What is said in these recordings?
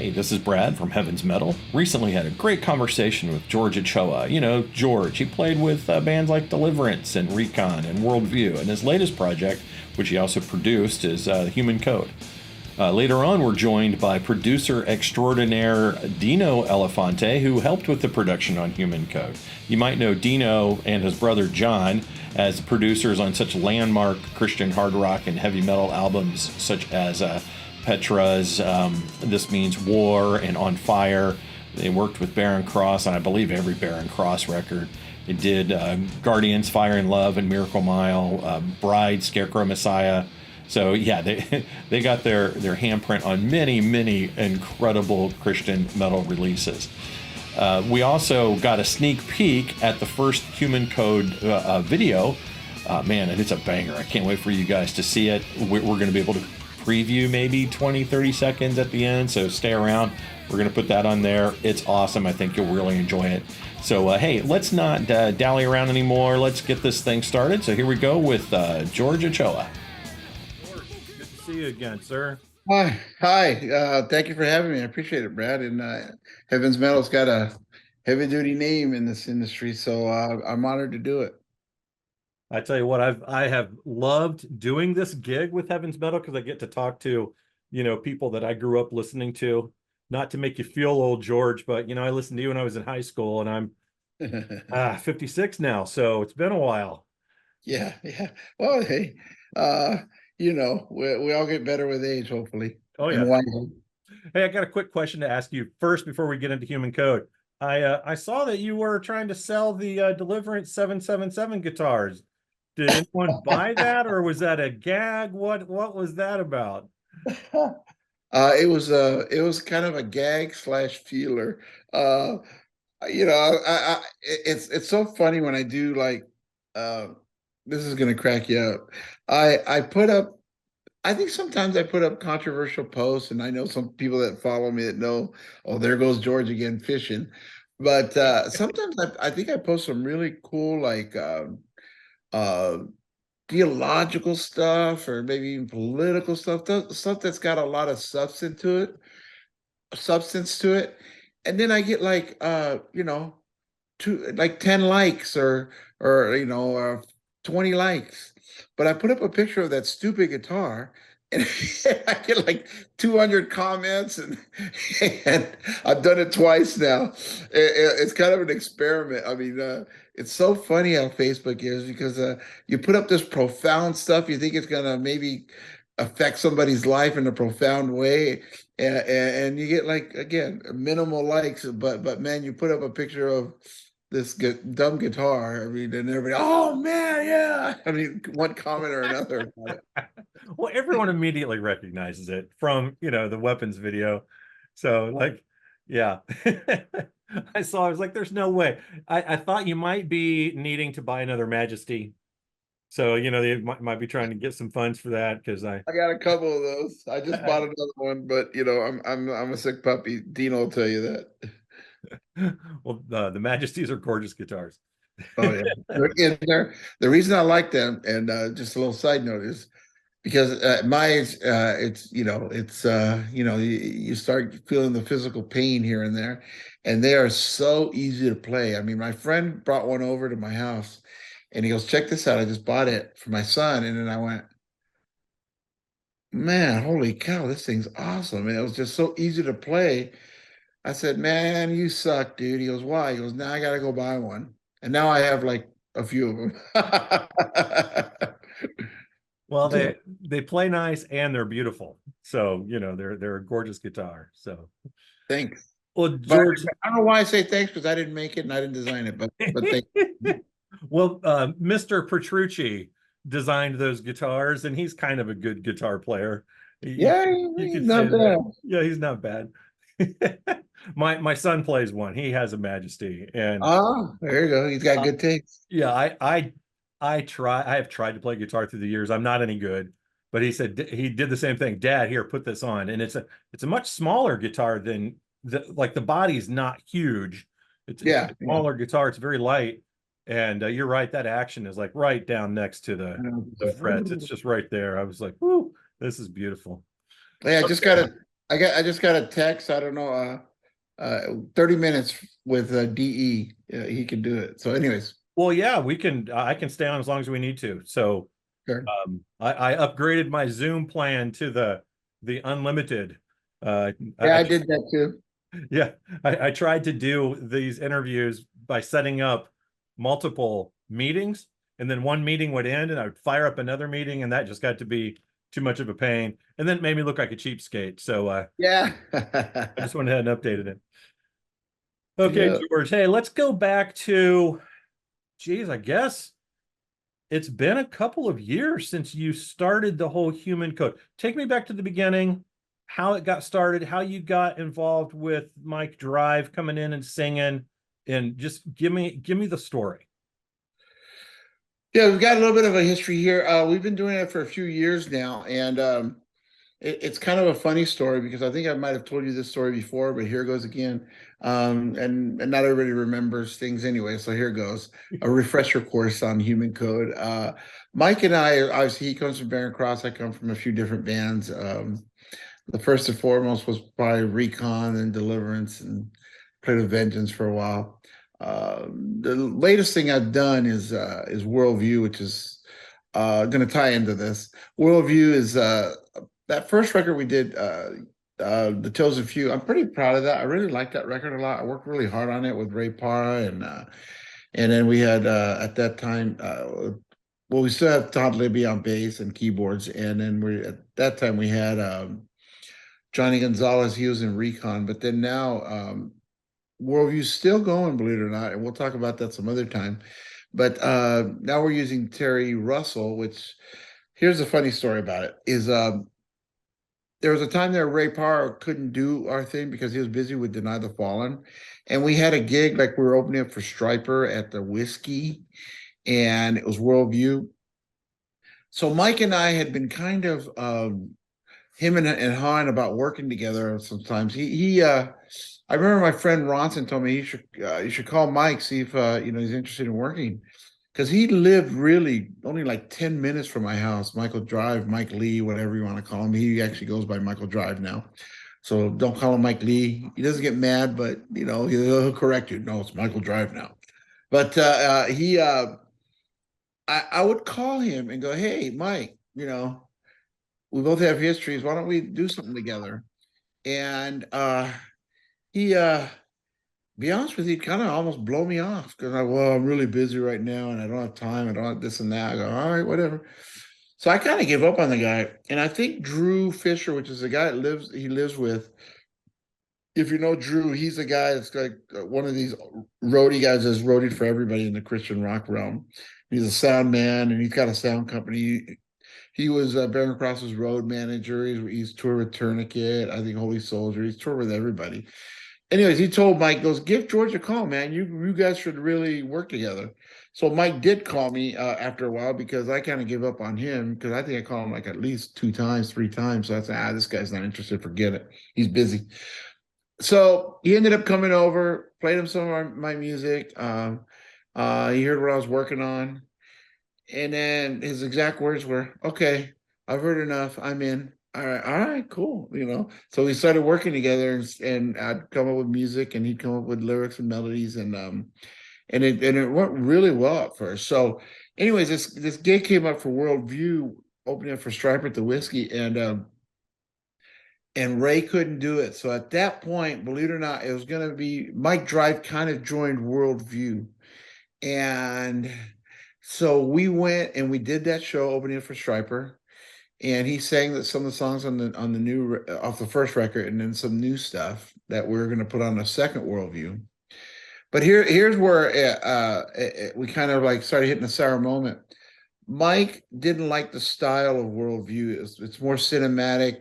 Hey, this is Brad from Heaven's Metal. Recently had a great conversation with George Ochoa. You know, George, he played with bands like Deliverance and Recon and Worldview, and his latest project, which he also produced, is Human Code. Later on, we're joined by producer extraordinaire Dino Elefante, who helped with the production on Human Code. You might know Dino and his brother John as producers on such landmark Christian hard rock and heavy metal albums such as Petra's This Means War and On Fire. They worked with Barren on, I believe, every Barren record. They did Guardians, Fire and Love, and Miracle Mile, Bride, Scarecrow, Messiah. So yeah, they got their handprint on many incredible Christian metal releases. We also got a sneak peek at the first Human Code video. Man, and it's a banger. I can't wait for you guys to see it. We're going to be able to preview maybe 20-30 seconds at the end, so stay around. We're going to put that on there. It's awesome. I think you'll really enjoy it. So hey, let's not dally around anymore. Let's get this thing started. So here we go with George Ochoa. George, good to see you again, sir. Hi. Thank you for having me. I appreciate it, Brad. And Heaven's Metal's got a heavy-duty name in this industry, so I'm honored to do it. I tell you what, I have loved doing this gig with Heaven's Metal because I get to talk to, people that I grew up listening to. Not to make you feel old, George, but I listened to you when I was in high school, and I'm 56 now, so it's been a while. Yeah. Well, hey, we all get better with age, hopefully. Oh yeah. Hey, I got a quick question to ask you first before we get into Human Code. I saw that you were trying to sell the Deliverance 777 guitars. Did anyone buy that, or was that a gag? What was that about? It was kind of a gag / feeler. It's so funny when I do this is gonna crack you up. I think sometimes I put up controversial posts, and I know some people that follow me that know, oh, there goes George again fishing. But sometimes I think I post some really cool theological stuff, or maybe even political stuff that's got a lot of substance to it. And then I get 10 likes or 20 likes. But I put up a picture of that stupid guitar, and I get 200 comments, and I've done it twice now. It's kind of an experiment. I mean, it's so funny how Facebook is, because you put up this profound stuff, you think it's gonna maybe affect somebody's life in a profound way, and you get again minimal likes, but man, you put up a picture of this dumb guitar, I mean, and everybody, oh man, yeah. I mean, one comment or another about it. Well, everyone immediately recognizes it from, the weapons video. So yeah. I was like, there's no way. I thought you might be needing to buy another Majesty. So, they might be trying to get some funds for that, because I got a couple of those. I just bought another one, but I'm a sick puppy. Dino will tell you that. Well, the Majesties are gorgeous guitars. Oh yeah. The reason I like them, and just a little side note, is because at my age, you start feeling the physical pain here and there, and they are so easy to play. I mean, my friend brought one over to my house, and he goes, check this out, I just bought it for my son. And then I went, man, holy cow, this thing's awesome. And it was just so easy to play. I said, man, you suck, dude. He goes, why? He goes, now I gotta go buy one. And now I have a few of them. Well, they play nice and they're beautiful. So, they're a gorgeous guitar. So thanks. Well, George, I don't know why I say thanks, because I didn't make it and I didn't design it, but thank you. Well, Mr. Petrucci designed those guitars, and he's kind of a good guitar player. Yeah, he's not bad. Yeah, he's not bad. My son plays one. He has a Majesty, and there you go. He's got good taste. Yeah, I have tried to play guitar through the years. I'm not any good, but he said he did the same thing. Dad, here, put this on, and it's a much smaller guitar than the body's not huge. It's a smaller guitar. It's very light, and you're right. That action is right down next to the frets. It's just right there. I was like, whoo, this is beautiful. Yeah, I just got I just got a text. I don't know. 30 minutes with DE. He can do it. So, anyways, Well, yeah, we can. I can stay on as long as we need to. So sure. I upgraded my Zoom plan to the unlimited. Yeah, I did that too. Yeah, I tried to do these interviews by setting up multiple meetings, and then one meeting would end, and I would fire up another meeting, and that just got to be too much of a pain, and then it made me look like a cheapskate. So Yeah. I just went ahead and updated it. Okay, Yeah. George. Hey, let's go back to, geez, I guess it's been a couple of years since you started the whole Human Code. Take me back to the beginning, how it got started, how you got involved with Mike Drive coming in and singing, and just give me the story. Yeah, we've got a little bit of a history here. We've been doing it for a few years now, and it's kind of a funny story because I think I might have told you this story before, but here goes again. And not everybody remembers things anyway, so here goes a refresher course on Human Code. Mike and I, obviously, he comes from Barren. I come from a few different bands. The first and foremost was probably Recon and Deliverance, and played with Vengeance for a while. The latest thing I've done is Worldview, which is going to tie into this. Worldview is that first record we did, The Chosen Few. I'm pretty proud of that. I really like that record a lot. I worked really hard on it with Ray Parra, and then we had at that time, well, we still have Todd Libby on bass and keyboards, and then we at that time we had Johnny Gonzalez. He was in Recon, but then now Worldview's still going, believe it or not, and we'll talk about that some other time. But now we're using Terry Russell, which, here's a funny story about it, is there was a time there Ray Parr couldn't do our thing because he was busy with Deny the Fallen. And we had a gig, like we were opening up for Striper at the Whiskey, and it was Worldview. So Mike and I had been kind of him and Han about working together sometimes. I remember my friend Ronson told me you should call Mike, see if he's interested in working, because he lived really only like 10 minutes from my house. Michael Drive, Mike Lee, whatever you want to call him. He actually goes by Michael Drive now, so don't call him Mike Lee. He doesn't get mad, but he'll correct you. No, it's Michael Drive now. But I would call him and go, hey, Mike, we both have histories. Why don't we do something together? And he be honest with you, kind of almost blow me off because I'm really busy right now and I don't have time. I don't have this and that. I go, all right, whatever. So I kind of give up on the guy. And I think Drew Fisher, which is the guy he lives with. If you know Drew, he's a guy that's like one of these roadie guys that's roadied for everybody in the Christian rock realm. He's a sound man and he's got a sound company. He was Barren Cross's road manager. He's toured with Tourniquet, I think Holy Soldier. He's toured with everybody. Anyways, he told Mike, goes, give George a call, man. You guys should really work together. So Mike did call me after a while because I kind of gave up on him because I think I called him like at least 2 times, 3 times. So I said, this guy's not interested. Forget it. He's busy. So he ended up coming over, played him some of my music. He heard what I was working on. And then his exact words were, okay, I've heard enough. I'm in. All right, cool. So we started working together, and I'd come up with music, and he'd come up with lyrics and melodies, and it went really well at first. So, anyways, this gig came up for Worldview, opening up for Striper at the Whiskey, and Ray couldn't do it. So at that point, believe it or not, it was going to be Mike Drive kind of joined Worldview, and so we went and we did that show opening for Striper. And he sang some of the songs on the new off the first record, and then some new stuff that we're going to put on the second Worldview. But here's where we kind of like started hitting a sour moment. Mike didn't like the style of Worldview. It's more cinematic,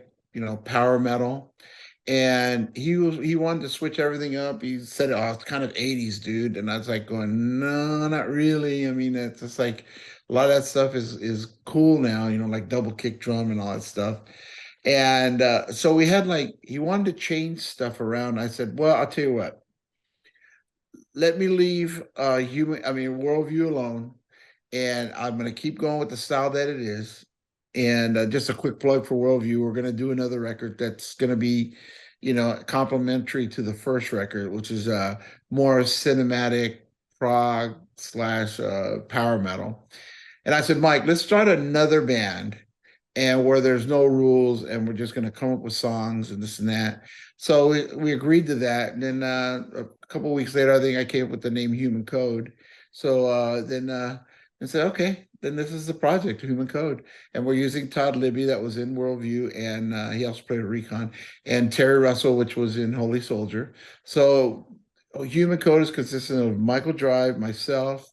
power metal, and he wanted to switch everything up. He said, "Oh, it's kind of 80s, dude," and I was like, going, "No, not really. I mean, it's just like." A lot of that stuff is cool now, like double kick drum and all that stuff. And so we had he wanted to change stuff around. I said, well, I'll tell you what. Let me leave Worldview alone. And I'm going to keep going with the style that it is. And just a quick plug for Worldview, we're going to do another record that's going to be, complementary to the first record, which is more cinematic prog slash power metal. And I said, Mike, let's start another band and where there's no rules and we're just going to come up with songs and this and that. So we agreed to that. And then a couple of weeks later, I think I came up with the name Human Code. So then I said, okay, then this is the project, Human Code. And we're using Todd Libby, that was in Worldview, and he also played Recon, and Terry Russell, which was in Holy Soldier. So Human Code is consistent of Michael Drive, myself,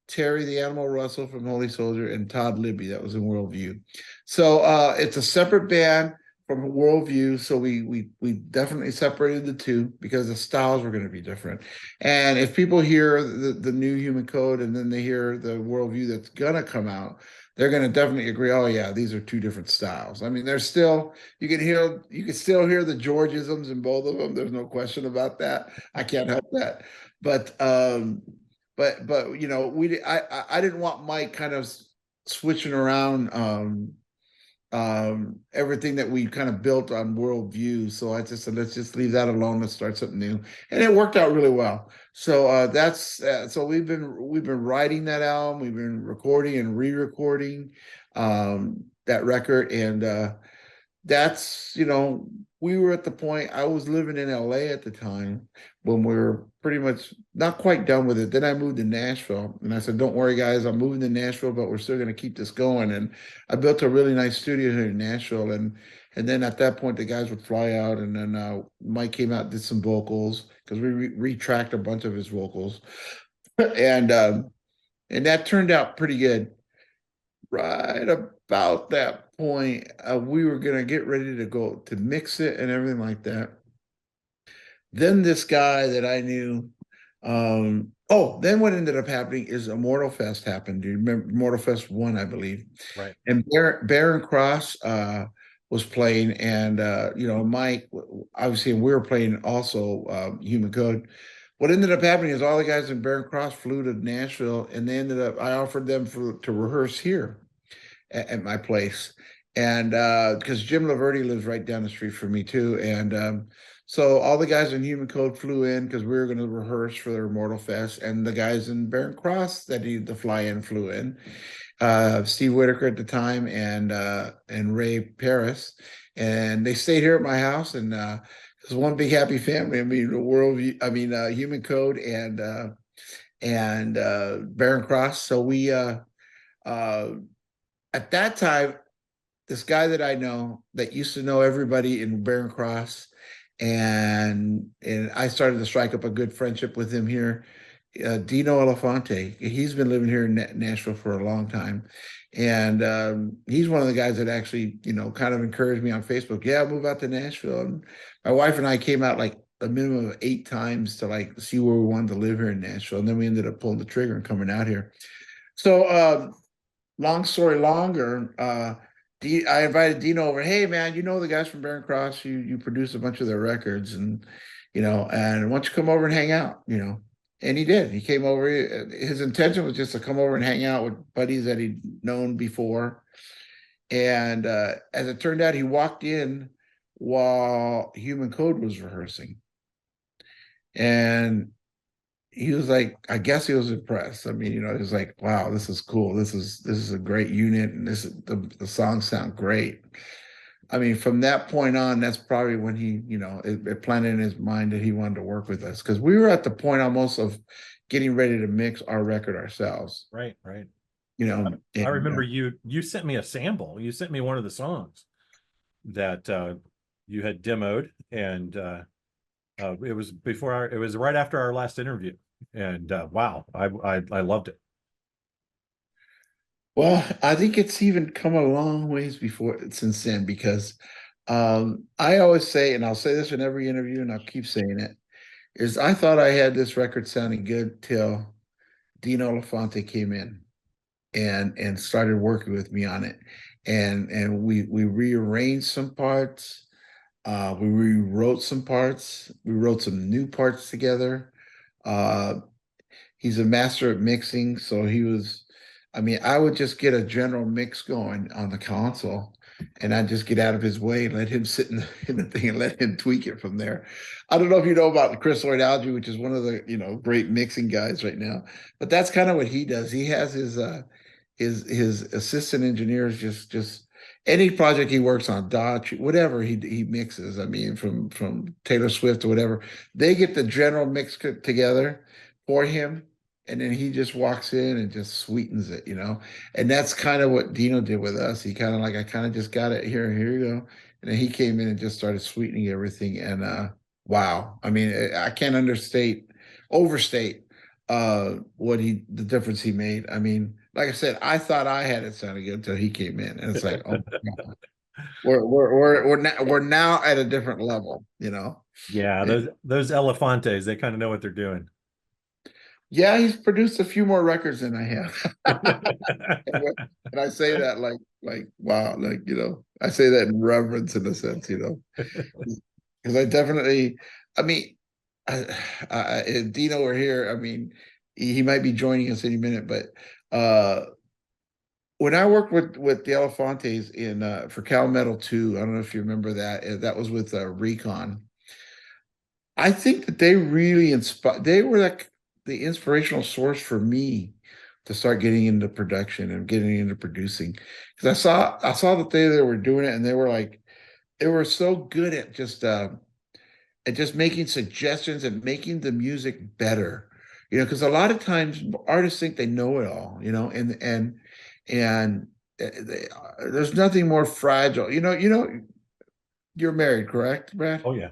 Terry the Animal Russell from Holy Soldier, and Todd Libby, that was in Worldview. So it's a separate band from Worldview. So we definitely separated the two because the styles were going to be different. And if people hear the new Human Code and then they hear the Worldview that's going to come out, they're going to definitely agree, oh yeah, these are two different styles. I mean, there's still, you can still hear the Georgisms in both of them. There's no question about that. I can't help that. But I didn't want Mike kind of switching around everything that we kind of built on Worldview. So I just said, let's just leave that alone. Let's start something new, and it worked out really well. So so we've been writing that album, we've been recording and re-recording that record, and that's we were at the point. I was living in LA at the time when we were pretty much not quite done with it. Then I moved to Nashville, and I said, don't worry guys, I'm moving to Nashville, but we're still going to keep this going. And I built a really nice studio here in Nashville, and then at that point the guys would fly out, and then Mike came out and did some vocals because we retracked a bunch of his vocals, and that turned out pretty good. Right about that point, we were going to get ready to go to mix it and everything like that. Then this guy that I knew, then what ended up happening is Immortal Fest happened. Do you remember Immortal Fest 1, I believe? Right. And Barren Cross was playing, and Mike, obviously, we were playing also Human Code. What ended up happening is all the guys in Barren Cross flew to Nashville, and I offered them to rehearse here at my place. And because Jim Laverty lives right down the street from me too. And so all the guys in Human Code flew in because we were going to rehearse for their Immortal Fest. And the guys in Barren Cross that needed to fly in flew in. Steve Whitaker at the time and Ray Paris. And they stayed here at my house, and it was one big happy family. I mean, Human Code and Barren Cross. So we at that time, this guy that I know that used to know everybody in Barren Cross, and I started to strike up a good friendship with him here. Dino Elefante, he's been living here in Nashville for a long time, and he's one of the guys that actually kind of encouraged me on Facebook. Yeah, move out to Nashville. And my wife and I came out like a minimum of 8 times to like see where we wanted to live here in Nashville, and then we ended up pulling the trigger and coming out here. So long story longer, I invited Dino over. Hey man, the guys from Barren Cross, you produce a bunch of their records, and and why don't you come over and hang out, And he did. He came over. His intention was just to come over and hang out with buddies that he'd known before. And as it turned out, he walked in while Human Code was rehearsing. And he was like, I guess he was impressed. I mean, he was like, wow, this is cool. This is a great unit, and the songs sound great. I mean, from that point on, that's probably when he, it planted in his mind that he wanted to work with us, because we were at the point almost of getting ready to mix our record ourselves. Right, right. I remember you sent me a sample. You sent me one of the songs that you had demoed, and it was right after our last interview, and wow, I loved it. Well, I think it's even come a long ways since then, because I always say, and I'll say this in every interview, and I'll keep saying it, is I thought I had this record sounding good till Dino Elefante came in and started working with me on it, and we rearranged some parts, we rewrote some parts, we wrote some new parts together. He's a master at mixing, so he was I mean, I would just get a general mix going on the console, and I'd just get out of his way and let him sit in the thing and let him tweak it from there. I don't know if you know about Chris Lloyd Alge, which is one of the great mixing guys right now, but that's kind of what he does. He has his assistant engineers just any project he works on, Dodge, whatever he mixes. I mean, from Taylor Swift or whatever, they get the general mix together for him, and then he just walks in and just sweetens it. And that's kind of what Dino did with us. He kind of like, I kind of just got it here you go. And then he came in and just started sweetening everything. And wow, I mean, I can't overstate the difference he made. I mean, like I said, I thought I had it sounding good until he came in, and it's like, oh my God. We're now at a different level. Yeah, those Elefantes, they kind of know what they're doing. Yeah, he's produced a few more records than I have. And I say that like wow, I say that in reverence, in a sense, because I definitely, I mean, if Dino were here, I mean, he might be joining us any minute, but when I worked with the Elefantes for Cal Metal 2, I don't know if you remember that was with Recon. I think that they really they were like the inspirational source for me to start getting into production and getting into producing, because I saw that they were doing it, and they were so good at just making suggestions and making the music better, because a lot of times artists think they know it all, and there's nothing more fragile. You're married, correct, Brad? Oh yeah.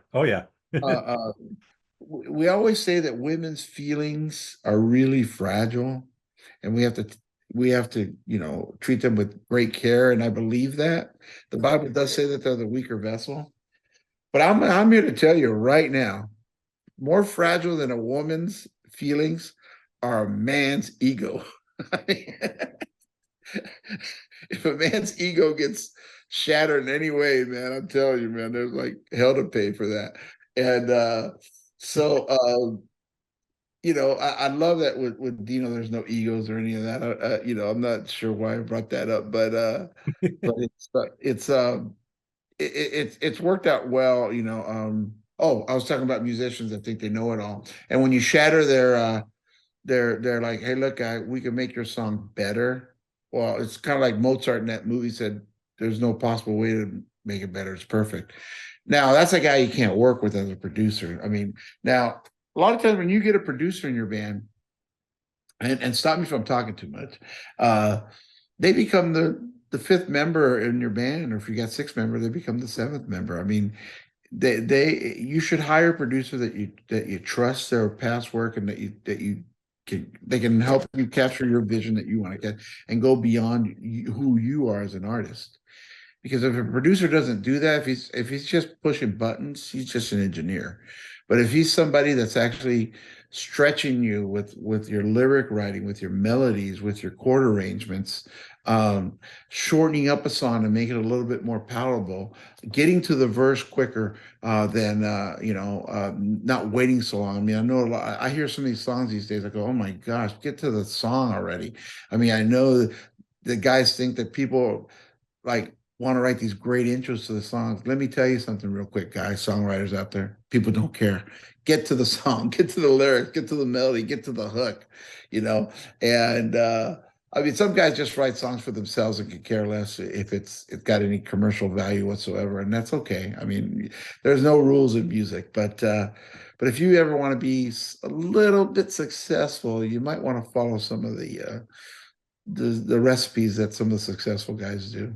We always say that women's feelings are really fragile, and we have to treat them with great care. And I believe that the Bible does say that they're the weaker vessel. But I'm here to tell you right now, more fragile than a woman's feelings are a man's ego. If a man's ego gets shattered in any way, man, I'm telling you, man, there's like hell to pay for that. And I love that with Dino, there's no egos or any of that. I'm not sure why I brought that up, but it's worked out well. I was talking about musicians that think they know it all, and when you shatter they're like, hey, look, we can make your song better. Well, it's kind of like Mozart in that movie said, there's no possible way to make it better. It's perfect. Now, that's a guy you can't work with as a producer. I mean, now, a lot of times when you get a producer in your band, and stop me if I'm talking too much, they become the fifth member in your band, or if you got six members, they become the seventh member. I mean, you should hire a producer that you trust their past work, and they can help you capture your vision that you want to get and go beyond who you are as an artist. Because if a producer doesn't do that, if he's just pushing buttons, he's just an engineer. But if he's somebody that's actually stretching you with your lyric writing, with your melodies, with your chord arrangements, shortening up a song to make it a little bit more palatable, getting to the verse quicker than not waiting so long. I mean, I know I hear some of these songs these days. I go, oh my gosh, get to the song already. I mean, I know the guys think that people like want to write these great intros to the songs. Let me tell you something real quick, guys, songwriters out there. People don't care. Get to the song, get to the lyrics, get to the melody, get to the hook, And I mean, some guys just write songs for themselves and could care less if it's got any commercial value whatsoever, and that's okay. I mean, there's no rules in music, but if you ever want to be a little bit successful, you might want to follow some of the recipes that some of the successful guys do.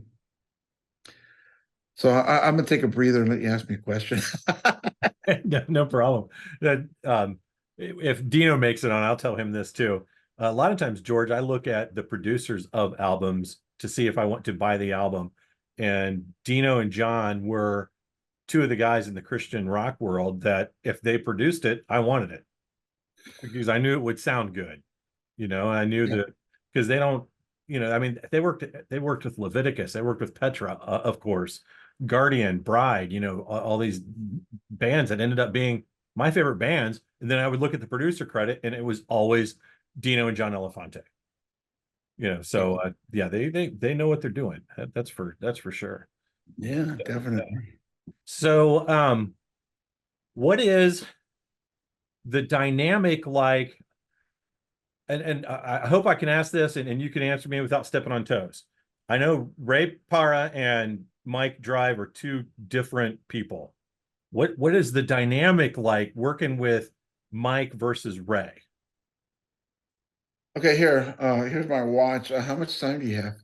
So I'm gonna take a breather and let you ask me a question. No problem. If Dino makes it on, I'll tell him this too. A lot of times, George, I look at the producers of albums to see if I want to buy the album. And Dino and John were two of the guys in the Christian rock world that if they produced it, I wanted it because I knew it would sound good. I knew that because they don't, I mean, they worked with Leviticus, they worked with Petra, of course, Guardian, Bride, all these bands that ended up being my favorite bands. And then I would look at the producer credit and it was always Dino and John Elefante. So yeah, they know what they're doing. That's for sure. Yeah, definitely. So what is the dynamic like? And I hope I can ask this, and you can answer me without stepping on toes. I know Ray Parra and Mike Drive are two different people. What is the dynamic like working with Mike versus Ray? Okay, here's my watch. How much time do you have?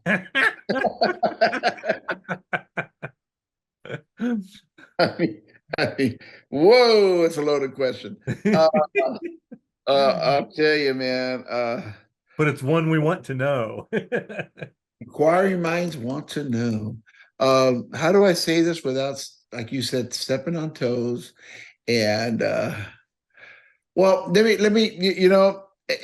I mean, whoa, it's a loaded question. I'll tell you, man. But it's one we want to know. Inquiring minds want to know. How do I say this without, like you said, stepping on toes? And well, let me,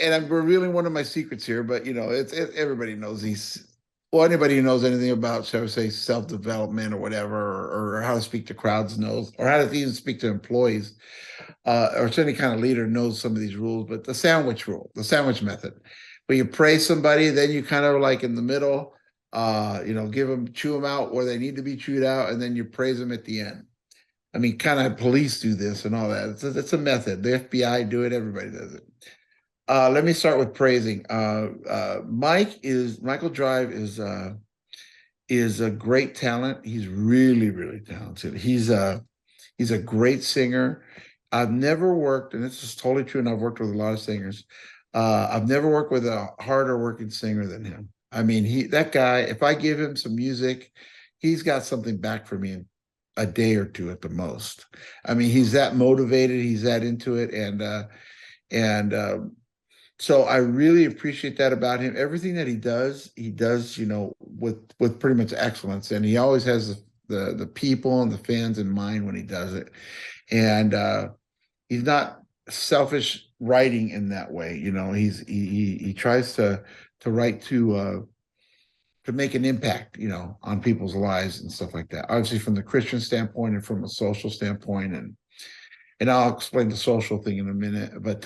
and I'm revealing one of my secrets here, but everybody knows these. Well, anybody who knows anything about, shall we say, self-development or whatever, or how to speak to crowds knows, or how to even speak to employees, or any kind of leader knows some of these rules. But the sandwich rule, the sandwich method, where you praise somebody, then you kind of like in the middle, chew them out where they need to be chewed out, and then you praise them at the end. I mean, kind of police do this and all that. It's a method. The FBI do it. Everybody does it. Let me start with praising. Michael Drive is a great talent. He's really, really talented. He's a great singer. I've never worked, and this is totally true, and I've worked with a lot of singers. I've never worked with a harder working singer than him. I mean, that guy, if I give him some music, he's got something back for me in a day or two at the most. I mean, he's that motivated, he's that into it, and so I really appreciate that about him. Everything that he does, with pretty much excellence, and he always has the people and the fans in mind when he does it. And he's not selfish writing in that way. He tries to write to make an impact, on people's lives and stuff like that. Obviously, from the Christian standpoint and from a social standpoint, and I'll explain the social thing in a minute. But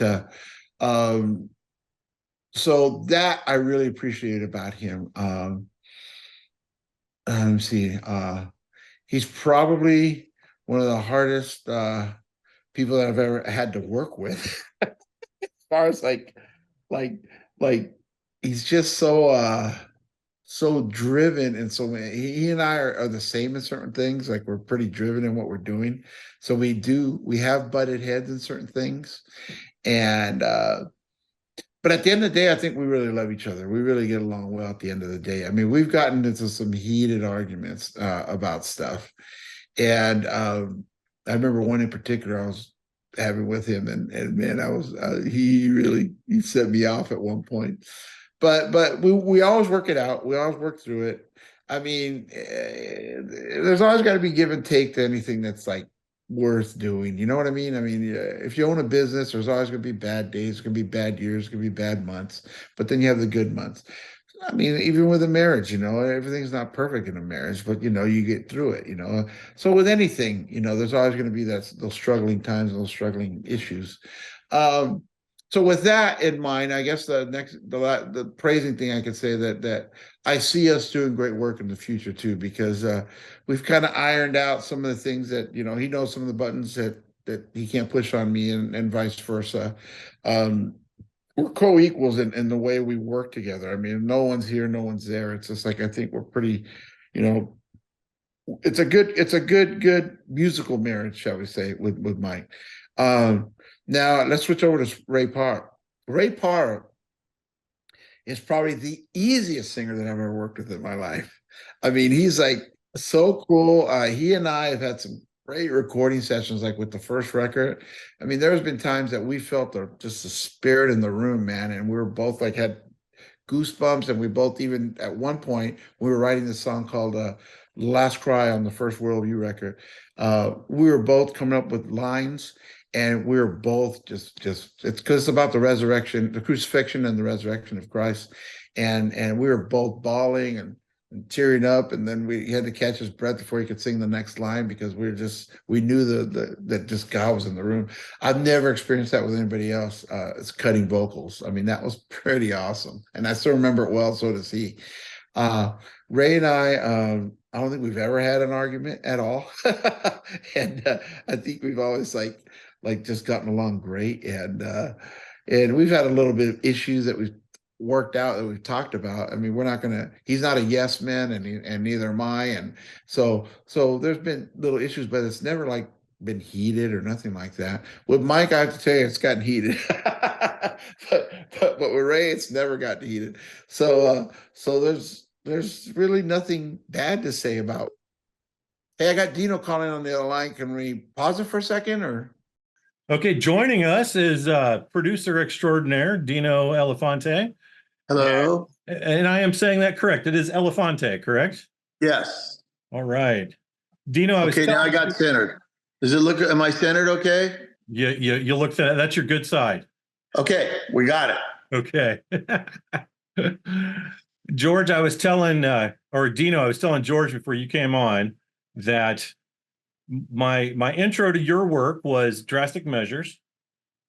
so that I really appreciate about him. Let me see. He's probably one of the hardest people that I've ever had to work with. As far as like he's just so driven, and so he and I are the same in certain things. Like, we're pretty driven in what we're doing. So we have butted heads in certain things, and but at the end of the day, I think we really love each other. We really get along well at the end of the day. I mean, we've gotten into some heated arguments about stuff. And I remember one in particular I was having with him, and man, he set me off at one point. But we always work it out. We always work through it. I mean, there's always got to be give and take to anything that's like worth doing. You know what I mean? I mean, if you own a business, there's always going to be bad days, there's going to be bad years, there's going to be bad months, but then you have the good months. I mean, even with a marriage, everything's not perfect in a marriage, but you get through it. So with anything, there's always going to be those struggling times and those struggling issues. So with that in mind, I guess the praising thing I could say that I see us doing great work in the future too, because we've kind of ironed out some of the things that he knows some of the buttons that he can't push on me, and vice versa. We're co-equals in the way we work together. I mean, no one's here, no one's there. It's just like, I think we're pretty, it's a good musical marriage, shall we say, with Mike. Now let's switch over to Ray Parra. Ray Parra is probably the easiest singer that I've ever worked with in my life. I mean, he's like so cool. He and I have had some great recording sessions, like with the first record. I mean, there's been times that we felt just the spirit in the room, man, and we were both like had goosebumps, and we both, even at one point we were writing this song called Last Cry on the first Worldview record. We were both coming up with lines, and we were both just it's because it's about the resurrection, the crucifixion and the resurrection of Christ, and we were both bawling and tearing up, and then he had to catch his breath before he could sing the next line because we knew that this guy was in the room. I've never experienced that with anybody else. It's cutting vocals. I mean, that was pretty awesome, and I still remember it well. So does he. Ray and I don't think we've ever had an argument at all, and I think we've always like just gotten along great, and we've had a little bit of issues that we've worked out that we've talked about. I mean, he's not a yes man, and neither am I. And so there's been little issues, but it's never like been heated or nothing like that. With Mike, I have to tell you, it's gotten heated. but with Ray, it's never gotten heated. So there's really nothing bad to say about. Hey, I got Dino calling on the other line. Can we pause it for a second or? Okay, joining us is producer extraordinaire, Dino Elefante. Hello. And I am saying that correct. It is Elefante, correct? Yes. All right. Dino, Okay, now I got centered. Does it look, am I centered okay? You look, that's your good side. Okay, we got it. Okay. George, I was telling, or Dino, I was telling George before you came on that my intro to your work was Drastic Measures.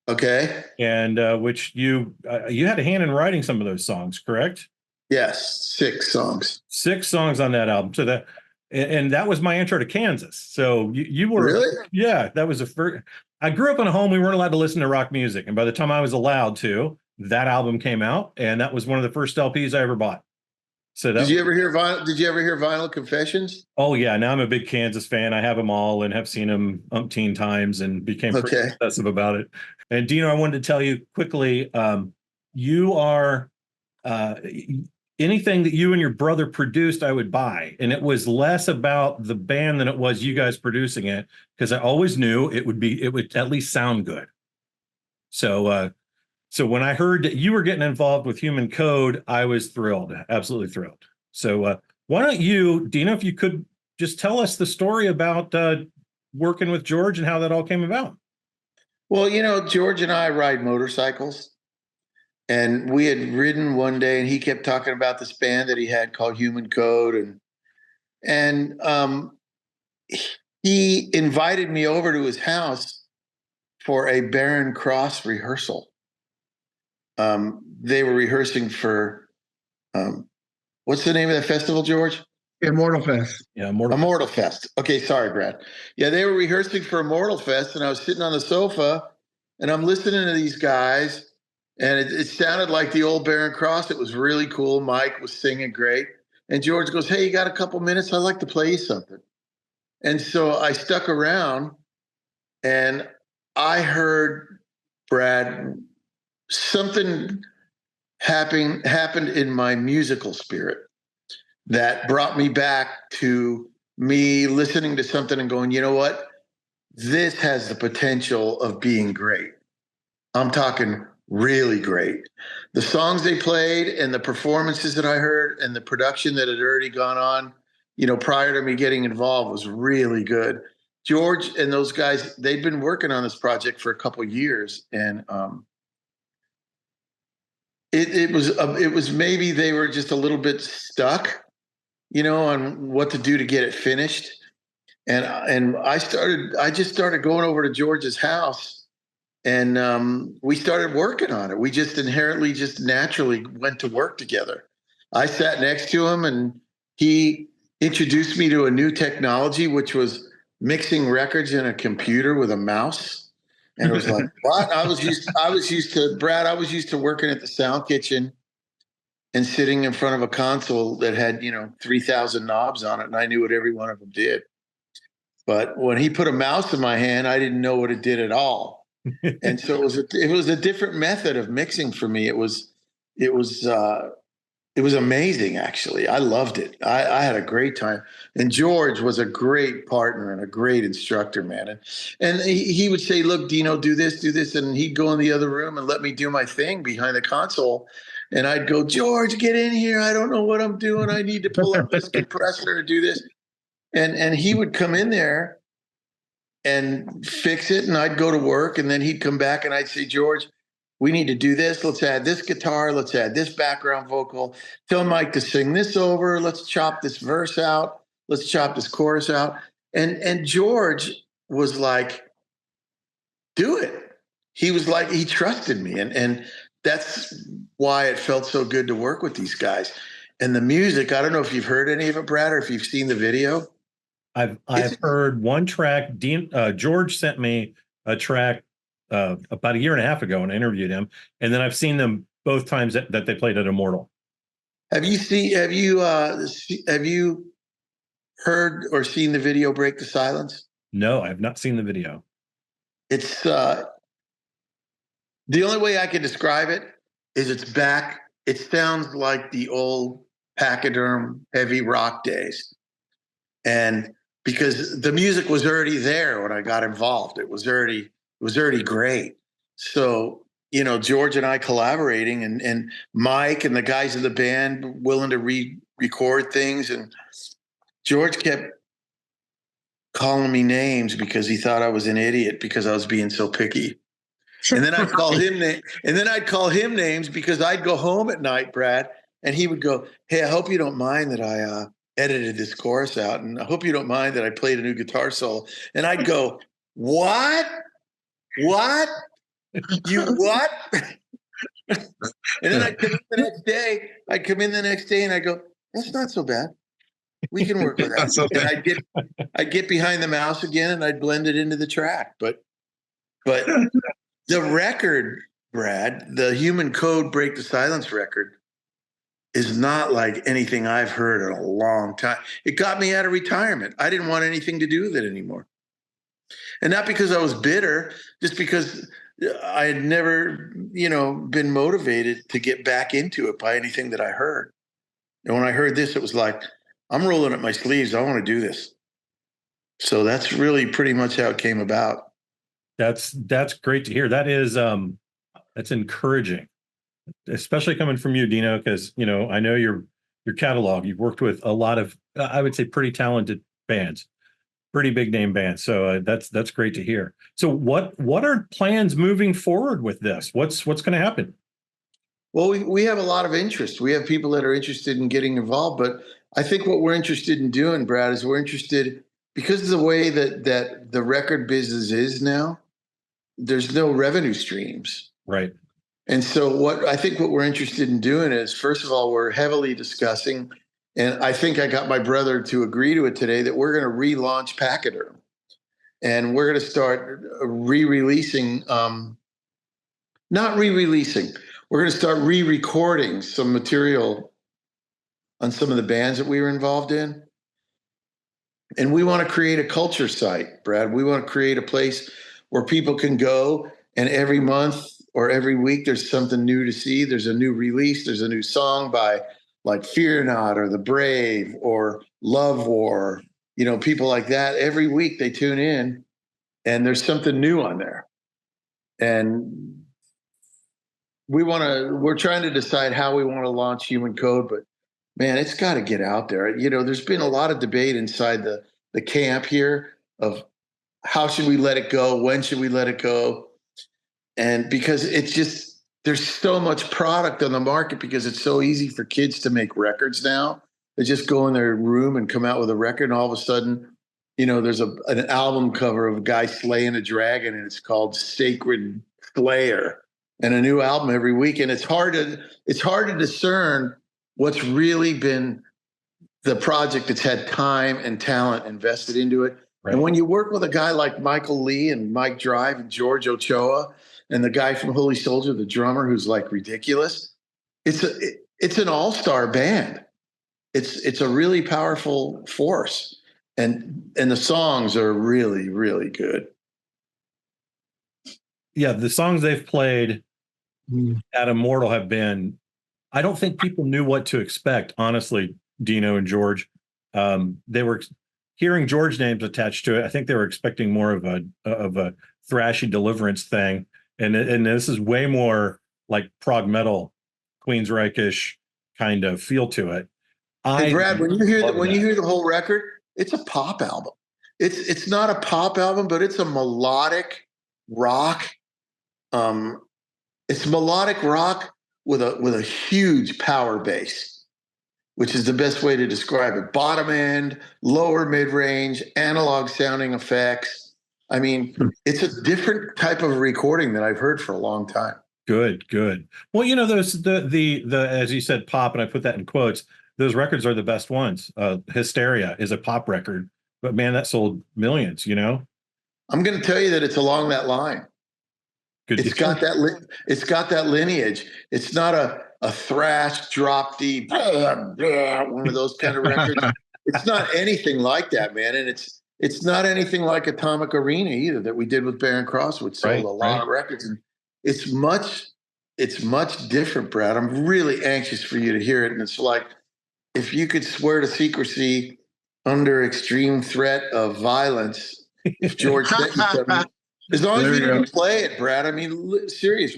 Okay. And which you had a hand in writing some of those songs, correct? Yes, 6 songs. 6 songs on that album. So that was my intro to Kansas. So you were really? Yeah, that was the first. I grew up in a home we weren't allowed to listen to rock music, and by the time I was allowed to, that album came out, and that was one of the first LPs I ever bought. So did you ever hear Vinyl Confessions? Oh yeah, now I'm a big Kansas fan. I have them all and have seen them umpteen times and became pretty obsessive about it. And Dino, I wanted to tell you quickly, you are anything that you and your brother produced, I would buy. And it was less about the band than it was you guys producing it, because I always knew it would at least sound good. So when I heard that you were getting involved with Human Code, I was thrilled, absolutely thrilled. So why don't you, Dino, if you could just tell us the story about working with George and how that all came about. Well, George and I ride motorcycles, and we had ridden one day, and he kept talking about this band that he had called Human Code, and he invited me over to his house for a Barren Cross rehearsal. They were rehearsing for what's the name of the festival, George? Immortal Fest. Yeah, Immortal Fest. Okay, sorry, Brad. Yeah, they were rehearsing for Immortal Fest, and I was sitting on the sofa, and I'm listening to these guys, and it sounded like the old Barren Cross. It was really cool. Mike was singing great, and George goes, "Hey, you got a couple minutes? I'd like to play you something." And so I stuck around, and I heard, Brad, something happened in my musical spirit that brought me back to me listening to something and going, you know what? This has the potential of being great. I'm talking really great. The songs they played and the performances that I heard and the production that had already gone on, prior to me getting involved was really good. George and those guys, they'd been working on this project for a couple of years, and it was maybe they were just a little bit stuck, on what to do to get it finished. And I just started going over to George's house, and we started working on it. We just inherently, just naturally went to work together. I sat next to him, and he introduced me to a new technology, which was mixing records in a computer with a mouse. And it was like, what? I was used to working at the sound kitchen and sitting in front of a console that had, 3,000 knobs on it. And I knew what every one of them did. But when he put a mouse in my hand, I didn't know what it did at all. And so it was a different method of mixing for me. It was amazing, actually. I loved it. I had a great time. And George was a great partner and a great instructor, man. And he would say, look, Dino, do this. And he'd go in the other room and let me do my thing behind the console. And I'd go, George, get in here. I don't know what I'm doing. I need to pull up this compressor or do this. And he would come in there and fix it. And I'd go to work. And then he'd come back and I'd say, George, we need to do this. Let's add this guitar. Let's add this background vocal. Tell Mike to sing this over. Let's chop this verse out. Let's chop this chorus out. And George was like, do it. He was like, he trusted me. And that's why it felt so good to work with these guys. And the music, I don't know if you've heard any of it, Brad, or if you've seen the video. I've heard one track. George sent me a track about a year and a half ago when I interviewed him, and then I've seen them both times that they played at Immortal. Have you heard or seen the video Break the Silence? No, I have not seen the video. It's the only way I can describe it is it's back. It sounds like the old Pachyderm heavy rock days. And because the music was already there when I got involved, it was already great. So, you know, George and I collaborating and Mike and the guys in the band willing to re-record things. And George kept calling me names because he thought I was an idiot because I was being so picky. And then I'd call him names because I'd go home at night, Brad, and he would go, "Hey, I hope you don't mind that I edited this chorus out, and I hope you don't mind that I played a new guitar solo." And I'd go, "What? What? You what?" And then I'd come in the next day. And I'd go, "That's not so bad. We can work with that." So and I'd get behind the mouse again, and I'd blend it into the track. But the record, Brad, the Human Code Break the Silence record, is not like anything I've heard in a long time. It got me out of retirement. I didn't want anything to do with it anymore. And not because I was bitter, just because I had never, been motivated to get back into it by anything that I heard. And when I heard this, it was like, I'm rolling up my sleeves. I want to do this. So that's really pretty much how it came about. That's great to hear. That is that's encouraging, especially coming from you, Dino, because I know your catalog. You've worked with a lot of, I would say, pretty talented bands, pretty big name bands. So that's great to hear. So what are plans moving forward with this? What's going to happen? Well, we have a lot of interest. We have people that are interested in getting involved, but I think what we're interested in doing, Brad, is we're interested, because of the way that the record business is now, there's no revenue streams. Right. And so what we're interested in doing is, first of all, we're heavily discussing, and I think I got my brother to agree to it today, that we're going to relaunch Pachyderm. And we're going to start re-releasing, not re-releasing, we're going to start re-recording some material on some of the bands that we were involved in. And we want to create a culture site, Brad. We want to create a place where people can go, and every month or every week there's something new to see. There's a new release. There's a new song by like Fear Not or The Brave or Love War, people like that. Every week they tune in and there's something new on there. And we're trying to decide how we want to launch Human Code, but man, it's got to get out there. There's been a lot of debate inside the camp here of how should we let it go? When should we let it go? And because it's just, there's so much product on the market because it's so easy for kids to make records now. They just go in their room and come out with a record, and all of a sudden, there's an album cover of a guy slaying a dragon, and it's called Sacred Slayer, and a new album every week. And it's hard to discern what's really been the project that's had time and talent invested into it. Right. And when you work with a guy like Michael Lee and Mike Drive and George Ochoa and the guy from Holy Soldier, the drummer, who's like ridiculous, it's an all-star band. It's a really powerful force, and the songs are really, really good. Yeah, the songs they've played at Immortal have been, I don't think people knew what to expect, honestly, Dino and George. They were hearing George names attached to it. I think they were expecting more of a thrashy Deliverance thing. And this is way more like prog metal, Queensryche-ish kind of feel to it. Hey, Brad, when you hear the whole record, it's a pop album. It's not a pop album, but it's a melodic rock. It's melodic rock with a huge power bass, which is the best way to describe it. Bottom end, lower mid range, analog sounding effects. I mean, it's a different type of recording that I've heard for a long time. Good, good. Well, those the as you said, pop, and I put that in quotes. Those records are the best ones. Hysteria is a pop record, but man, that sold millions. I'm going to tell you that it's along that line. Good. It's got that lineage. It's not a thrash, drop deep, one of those kind of records. It's not anything like that, man. And it's not anything like Atomic Arena either that we did with Barren Cross, which sold a lot of records. And it's much different, Brad. I'm really anxious for you to hear it. And it's like, if you could swear to secrecy under extreme threat of violence, if George sent you something, as long as you didn't play it, Brad. I mean, serious.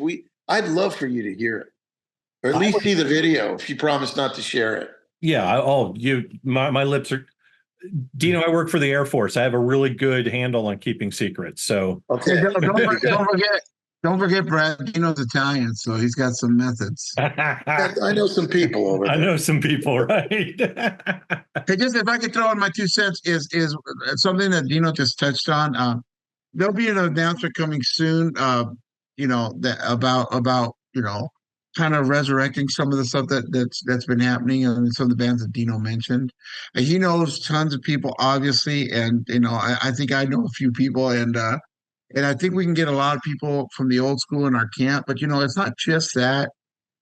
I'd love for you to hear it, or at least see the video if you promise not to share it. Yeah. My lips are. Dino, I work for the Air Force. I have a really good handle on keeping secrets. So okay, don't forget, Brad. Dino's Italian, so he's got some methods. I know some people over there. I know some people, right? Hey, just if I could throw in my 2 cents is something that Dino just touched on. There'll be an announcement coming soon. That about kind of resurrecting some of the stuff that's been happening and some of the bands that Dino mentioned. He knows tons of people, obviously, and I think I know a few people, and I think we can get a lot of people from the old school in our camp. But it's not just that.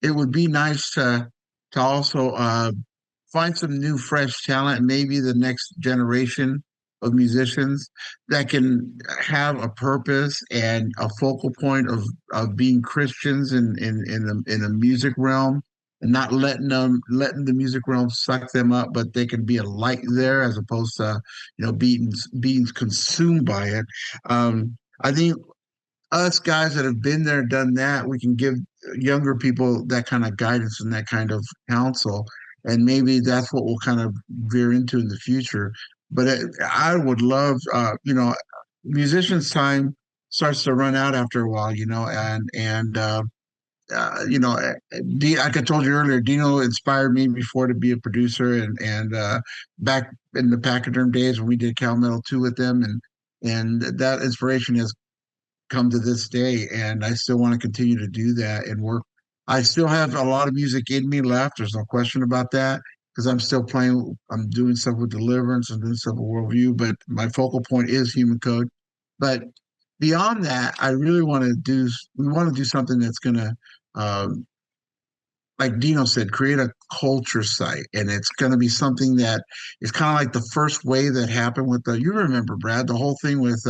It would be nice to also find some new, fresh talent, maybe the next generation of musicians that can have a purpose and a focal point of being Christians in the music realm, and not letting the music realm suck them up, but they can be a light there as opposed to being consumed by it. I think us guys that have been there, done that, we can give younger people that kind of guidance and that kind of counsel, and maybe that's what we'll kind of veer into in the future. But I would love, musicians' time starts to run out after a while, like I told you earlier, Dino inspired me before to be a producer, and back in the Pachyderm days when we did Cal Metal 2 with them, and that inspiration has come to this day, and I still want to continue to do that and work. I still have a lot of music in me left. There's no question about that, because I'm still playing. I'm doing stuff with Deliverance and doing stuff with Worldview, but my focal point is Human Code. But beyond that, we want to do something that's going to, like Dino said, create a culture site. And it's going to be something that is kind of like the first wave that happened with you remember, Brad, the whole thing with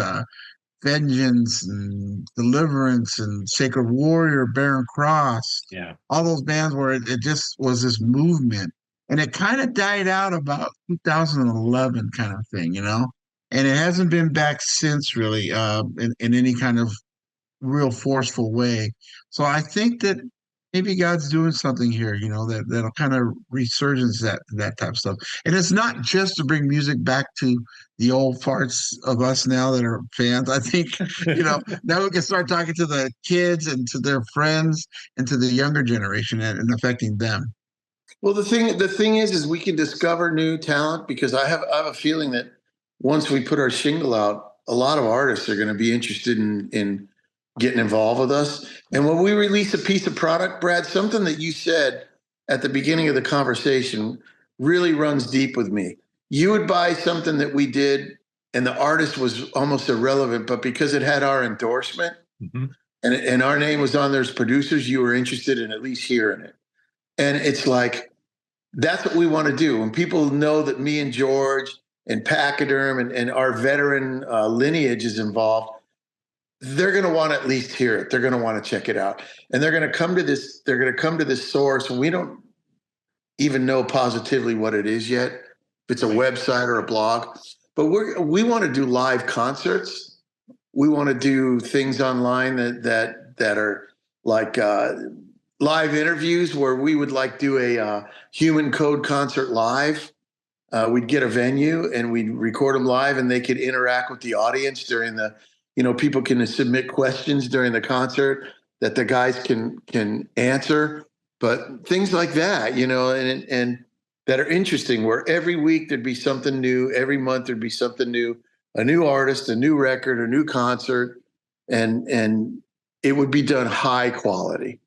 Vengeance and Deliverance and Sacred Warrior, Barren Cross. Yeah. All those bands where it just was this movement. And it kind of died out about 2011 kind of thing, and it hasn't been back since, really, in any kind of real forceful way. So I think that maybe God's doing something here, that'll kind of resurgence that type of stuff. And it's not just to bring music back to the old parts of us now that are fans. I think, now we can start talking to the kids and to their friends and to the younger generation and affecting them. Well, the thing is we can discover new talent, because I have a feeling that once we put our shingle out, a lot of artists are going to be interested in getting involved with us. And when we release a piece of product, Brad, something that you said at the beginning of the conversation really runs deep with me. You would buy something that we did and the artist was almost irrelevant, but because it had our endorsement, mm-hmm. and our name was on there as producers, you were interested in at least hearing it. And it's like, that's what we want to do. When people know that me and George and Pachyderm and our veteran lineage is involved, they're going to want to at least hear it. They're going to want to check it out. And they're going to come to this, source. And we don't even know positively what it is yet. If it's a website or a blog, but we want to do live concerts. We want to do things online that are like, live interviews where we would do a Human Code concert live. We'd get a venue and we'd record them live, and they could interact with the audience during the, people can submit questions during the concert. that the guys can answer, but things like that, and that are interesting, where every week there'd be something new, every month there'd be something new, a new artist, a new record, a new concert, and it would be done high quality.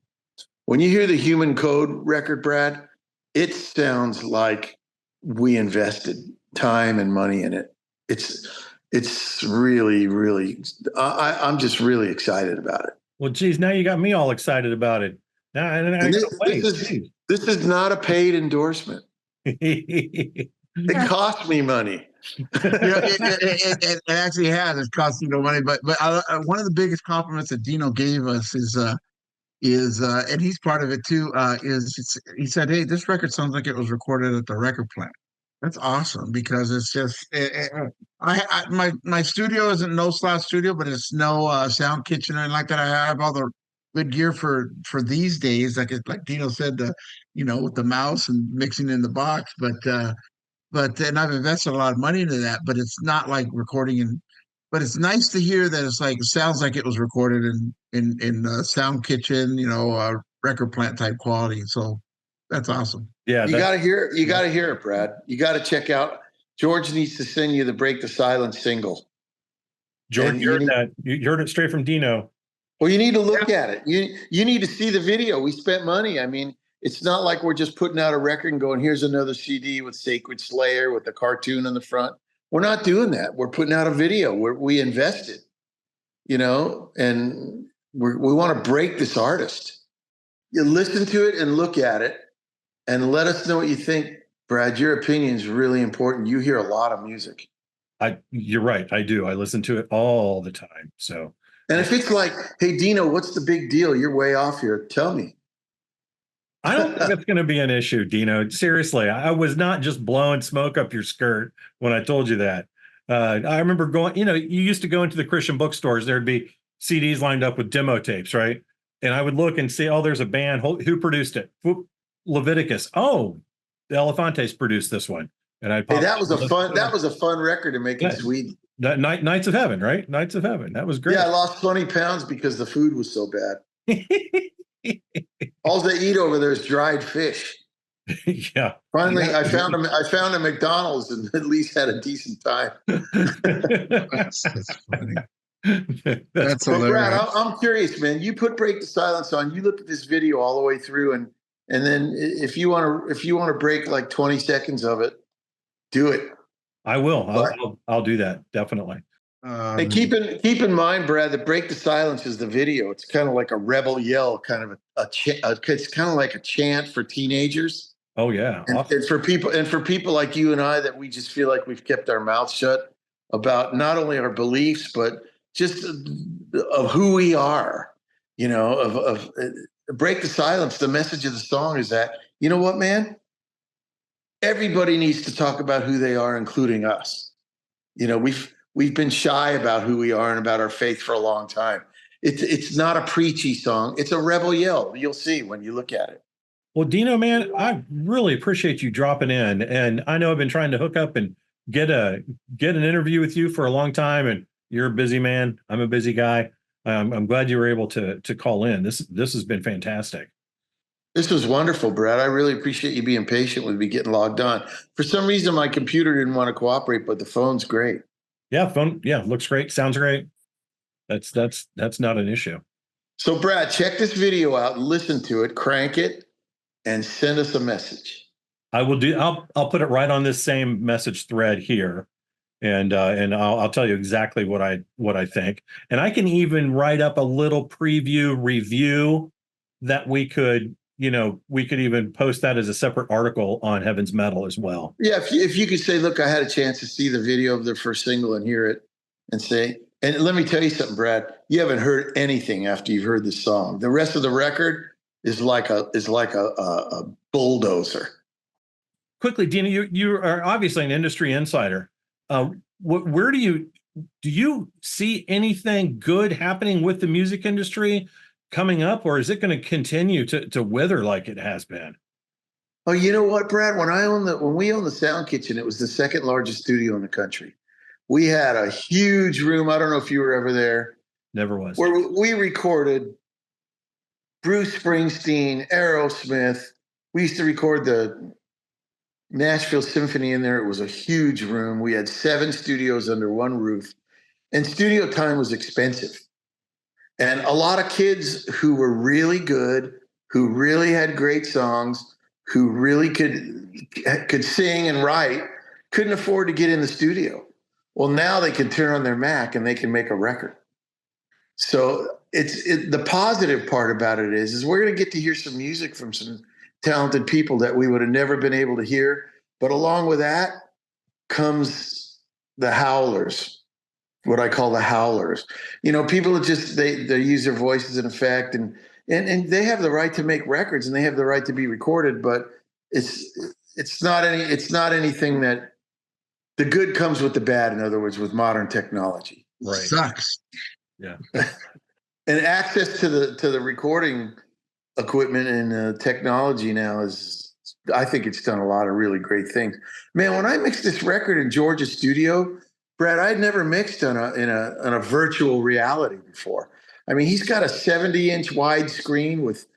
When you hear the Human Code record, Brad, it sounds like we invested time and money in it. It's really, really, I'm just really excited about it. Well, geez, now you got me all excited about it. Now, this is not a paid endorsement. It cost me money. It actually has. It's costing no money. But one of the biggest compliments that Dino gave us is and he's part of it too. He said, "Hey, this record sounds like it was recorded at the record plant." That's awesome, because it's just my studio isn't no slouch studio, but it's no sound kitchen and like that. I have all the good gear for these days, like Dino said, with the mouse and mixing in the box. But and I've invested a lot of money into that. But it's not like recording But it's nice to hear that it sounds like it was recorded in sound kitchen, record plant type quality. So that's awesome. Yeah, you got to hear it. You got to hear it, Brad. You got to check out. George needs to send you the "Break the Silence" single. George, you heard it straight from Dino. Well, you need to look at it. You need to see the video. We spent money. I mean, it's not like we're just putting out a record and going, "Here's another CD with Sacred Slayer with the cartoon on the front." We're not doing that. We're putting out a video where we invested, and we want to break this artist. You listen to it and look at it and let us know what you think, Brad. Your opinion is really important. You hear a lot of music. You're right. I do. I listen to it all the time. So, and if it's like, "Hey, Dino, what's the big deal? You're way off here. Tell me." I don't think it's going to be an issue, Dino. Seriously, I was not just blowing smoke up your skirt when I told you that. I remember going, you used to go into the Christian bookstores. There'd be CDs lined up with demo tapes, right? And I would look and see, oh, there's a band. Who produced it? Leviticus. Oh, the Elefantes produced this one. And that was a fun record to make in Sweden. Nights of Heaven, right? Nights of Heaven. That was great. Yeah, I lost 20 pounds because the food was so bad. All they eat over there is dried fish. Yeah. Finally, I found a McDonald's and at least had a decent time. That's funny. That's hilarious. Brad, I'm curious, man. You put "Break the Silence" on. You look at this video all the way through, and then if you want to break like 20 seconds of it, do it. I will. I'll do that, definitely. Hey, keep in mind, Brad, that "Break the Silence" is the video. It's kind of like a rebel yell, kind of it's kind of like a chant for teenagers. Oh yeah, and for people like you and I, that we just feel like we've kept our mouths shut about not only our beliefs but just of who we are. Of "Break the Silence." The message of the song is that, you know what, man, everybody needs to talk about who they are, including us. We've been shy about who we are and about our faith for a long time. It's not a preachy song. It's a rebel yell. You'll see when you look at it. Well, Dino, man, I really appreciate you dropping in. And I know I've been trying to hook up and get an interview with you for a long time. And you're a busy man. I'm a busy guy. I'm glad you were able to call in. This has been fantastic. This was wonderful, Brad. I really appreciate you being patient with me getting logged on. For some reason, my computer didn't want to cooperate, but the phone's great. Yeah, phone. Yeah, looks great. Sounds great. That's not an issue. So, Brad, check this video out, listen to it, crank it, and send us a message. I will do. I'll put it right on this same message thread here, and I'll tell you exactly what I think. And I can even write up a little preview review that we could even post that as a separate article on Heaven's Metal as well. Yeah, if you could say, look, I had a chance to see the video of their first single and hear it, and say, and let me tell you something, Brad, you haven't heard anything after you've heard this song. The rest of the record is like a bulldozer. Quickly, Dina, you are obviously an industry insider. Where do you see anything good happening with the music industry coming up, or is it going to continue to wither like it has been? Oh, you know what, Brad? When we owned the Sound Kitchen, it was the second largest studio in the country. We had a huge room. I don't know if you were ever there. Never was. Where we recorded Bruce Springsteen, Aerosmith. We used to record the Nashville Symphony in there. It was a huge room. We had 7 studios under one roof, and studio time was expensive. And a lot of kids who were really good, who really had great songs, who really could sing and write, couldn't afford to get in the studio. Well, now they can turn on their Mac and they can make a record. So the positive part about it is we're going to get to hear some music from some talented people that we would have never been able to hear. But along with that comes the howlers, what I call the howlers. People are just, they use their voice as an effect, and they have the right to make records and they have the right to be recorded, but it's not anything that the good comes with the bad. In other words, with modern technology. Right. Sucks. Yeah. And access to the recording equipment and technology now I think it's done a lot of really great things. Man, when I mixed this record in George's studio, Brad, I'd never mixed on a virtual reality before. I mean, he's got a 70-inch wide screen with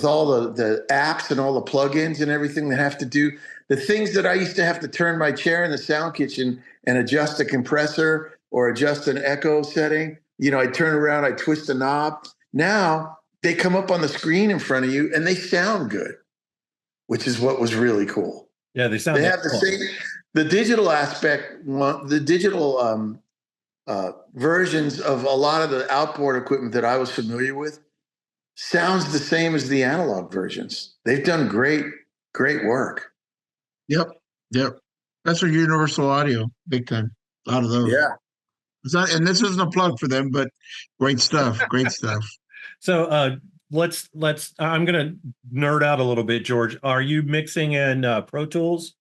all the apps and all the plugins and everything that have to do the things that I used to have to turn my chair in the sound kitchen and adjust a compressor or adjust an echo setting. I'd turn around, I'd twist a knob. Now they come up on the screen in front of you and they sound good, which is what was really cool. Yeah, they sound. They have the same, the digital aspect, the digital versions of a lot of the outboard equipment that I was familiar with sounds the same as the analog versions. They've done great work. Yep. That's a Universal Audio, big time. A lot of those. Yeah. It's not, and this isn't a plug for them, but great stuff. Great stuff. So let's. I'm gonna nerd out a little bit, George. Are you mixing in Pro Tools?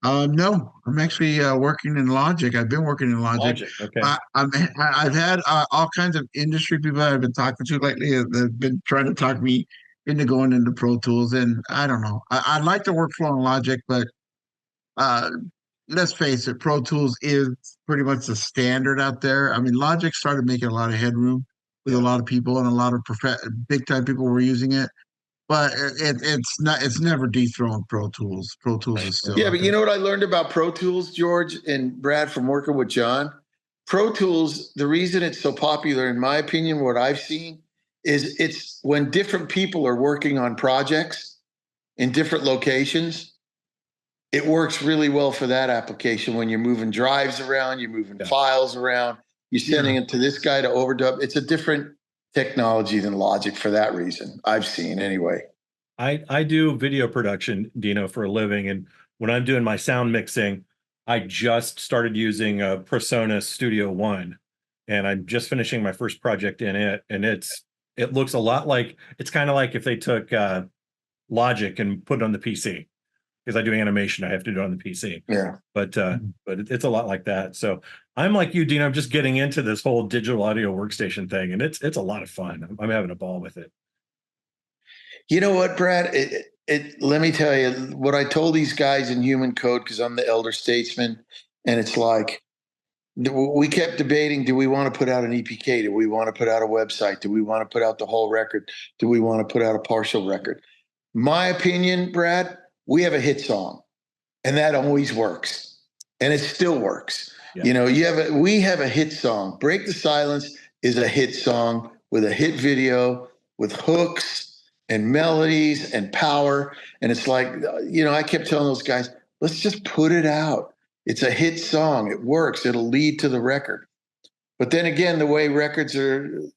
No, I'm actually working in Logic. I've been working in Logic. Okay. I've had all kinds of industry people I've been talking to lately that have been trying to talk me into going into Pro Tools, and I don't know. I like the workflow in Logic, but let's face it, Pro Tools is pretty much the standard out there. I mean, Logic started making a lot of headroom with a lot of people, and a lot of big time people were using it. But it's never dethroned Pro Tools. Pro Tools is still. Yeah, but you know what I learned about Pro Tools, George and Brad, from working with John? Pro Tools, the reason it's so popular, in my opinion, what I've seen, is it's when different people are working on projects in different locations, it works really well for that application. When you're moving drives around, you're moving files around, you're sending it to this guy to overdub. It's a different technology than Logic for that reason, I've seen anyway. I do video production, Dino, for a living, and when I'm doing my sound mixing, I just started using PreSonus Studio One, and I'm just finishing my first project in it, and it looks a lot like, it's kind of like if they took Logic and put it on the PC, because I do animation, I have to do it on the PC. Yeah, but it's a lot like that. So I'm like you, Dean. I'm just getting into this whole digital audio workstation thing, and it's a lot of fun. I'm having a ball with it. You know what, Brad? Let me tell you what I told these guys in Human Code, because I'm the elder statesman, and it's like we kept debating: do we want to put out an EPK? Do we want to put out a website? Do we want to put out the whole record? Do we want to put out a partial record? My opinion, Brad, we have a hit song, and that always works, and it still works. Yeah. We have a hit song. Break the Silence is a hit song with a hit video, with hooks and melodies and power. And it's like, I kept telling those guys, let's just put it out. It's a hit song. It works. It'll lead to the record. But then again, the way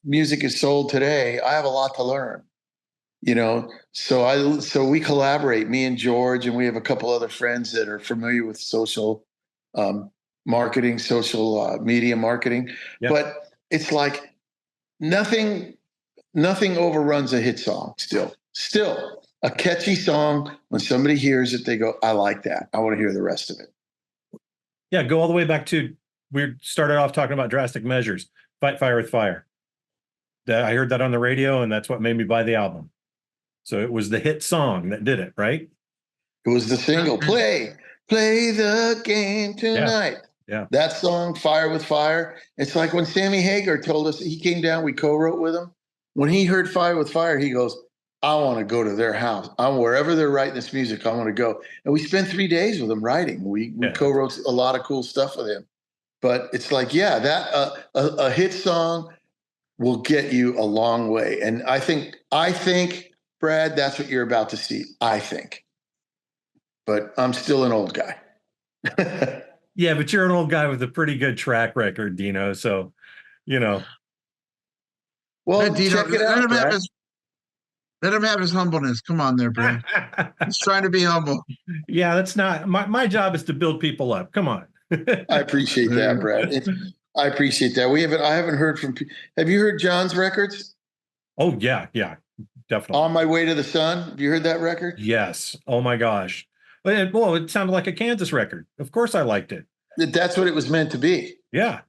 music is sold today, I have a lot to learn. So we collaborate, me and George, and we have a couple other friends that are familiar with social marketing, social media marketing. Yep. But it's like nothing overruns a hit song. Still a catchy song. When somebody hears it, they go, I like that. I want to hear the rest of it. Yeah, go all the way back to, we started off talking about Drastic Measures, Fight Fire with Fire. I heard that on the radio, and that's what made me buy the album. So it was the hit song that did it, right? It was the single, play the game tonight. Yeah. That song, Fire with Fire. It's like when Sammy Hagar told us, he came down, we co-wrote with him. When he heard Fire with Fire, he goes, I want to go to their house. I'm wherever they're writing this music, I want to go. And we spent 3 days with him writing. We co-wrote a lot of cool stuff with him. But it's like, yeah, that a hit song will get you a long way. And I think, Brad, that's what you're about to see. I think. But I'm still an old guy. Yeah, but you're an old guy with a pretty good track record, Dino. So, you know. Well, Dino, check it out, Brad. Let him have his humbleness. Come on there, Brad. He's trying to be humble. Yeah, that's not my job is to build people up. Come on. I appreciate that, Brad. I appreciate that. I haven't heard from. Have you heard John's records? Oh yeah, definitely. On My Way to the Sun. Have you heard that record? Yes. Oh my gosh. Well, it sounded like a Kansas record. Of course, I liked it. That's what it was meant to be. Yeah.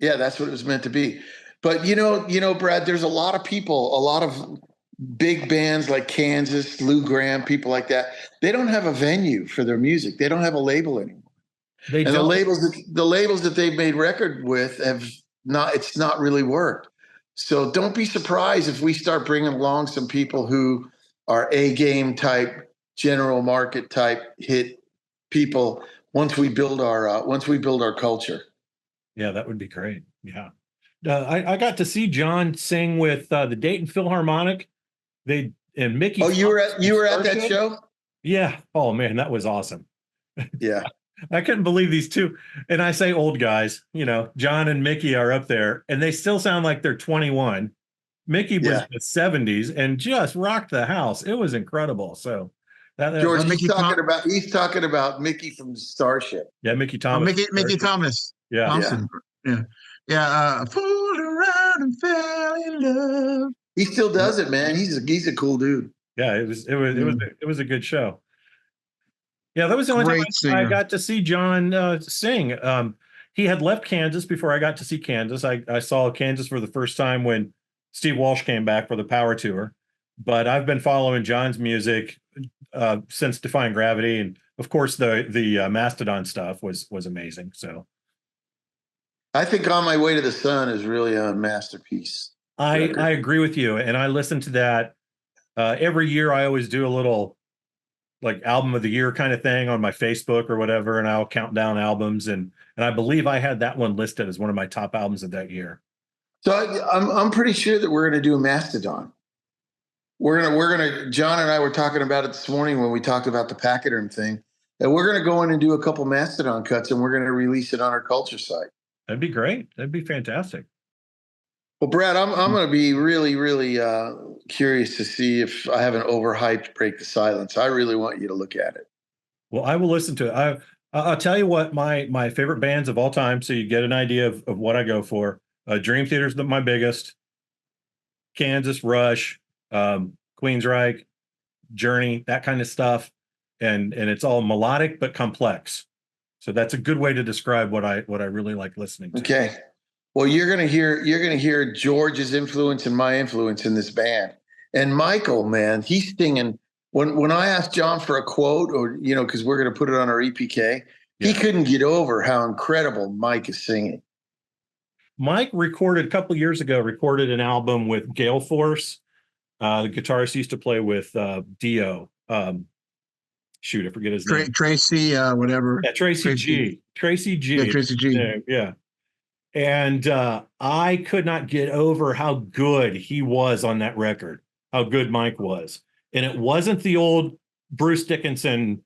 Yeah, that's what it was meant to be. But you know, Brad, there's a lot of people, a lot of big bands like Kansas, Lou Gramm, people like that. They don't have a venue for their music. They don't have a label anymore. The labels that they've made record with it's not really worked. So don't be surprised if we start bringing along some people who are A-game type, general market type hit people once we build our culture. Yeah, that would be great. Yeah. I got to see John sing with the Dayton Philharmonic. And Mickey. Oh, you were at that show? Yeah. Oh man, that was awesome. Yeah. I couldn't believe these two. And I say old guys, you know, John and Mickey are up there and they still sound like they're 21. Mickey was in the 70s and just rocked the house. It was incredible. So George, he's talking about Mickey from Starship. Yeah, Mickey Thomas. Mickey Thomas. Yeah. Thompson. Yeah. Fooled around and fell in love. He still does it, man. He's a cool dude. Yeah, it was a good show. Yeah, that was the only time I got to see John sing. He had left Kansas before I got to see Kansas. I saw Kansas for the first time when Steve Walsh came back for the Power Tour. But I've been following John's music since Defying Gravity, and of course the Mastodon stuff was amazing. So I think On My Way to the Sun is really a masterpiece. I agree with you, and I listen to that every year. I always do a little like album of the year kind of thing on my Facebook or whatever, and I'll count down albums, and I believe I had that one listed as one of my top albums of that year. So I'm pretty sure that we're going to do a Mastodon. We're gonna. John and I were talking about it this morning when we talked about the Pachyderm thing, and we're going to go in and do a couple Mastodon cuts, and we're going to release it on our culture site. That'd be great. That'd be fantastic. Well, Brad, I'm going to be really, really curious to see if I haven't overhyped Break the Silence. I really want you to look at it. Well, I will listen to it. I'll tell you what my favorite bands of all time, so you get an idea of what I go for. Dream Theater's my biggest. Kansas, Rush, Queensryche, Journey, that kind of stuff, and it's all melodic but complex. So that's a good way to describe what I really like listening to. Okay. Well, you're gonna hear George's influence and my influence in this band. And Michael, man, he's singing. When I asked John for a quote, or because we're gonna put it on our EPK, he couldn't get over how incredible Mike is singing. Mike recorded a couple of years ago. Recorded an album with Gale Force. The guitarist used to play with Dio. I forget his name. Tracy, whatever. Yeah, Tracy G. Tracy G. Yeah, Tracy G. Yeah. And I could not get over how good he was on that record, how good Mike was. And it wasn't the old Bruce Dickinson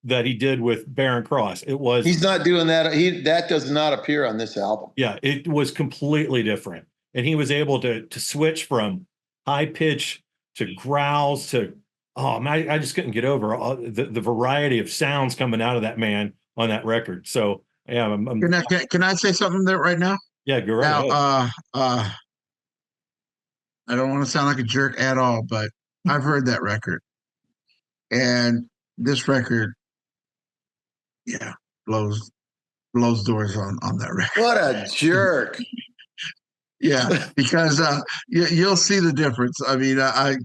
that he did with Barren Cross. It was. He's not doing that. That does not appear on this album. Yeah, it was completely different. And he was able to switch from high pitch to growls to, oh man, I just couldn't get over the variety of sounds coming out of that man on that record. So yeah, can I say something there right now? Yeah, go right ahead. I don't want to sound like a jerk at all, but I've heard that record, and this record, blows doors on that record. What a jerk! Yeah, because you'll see the difference. I mean,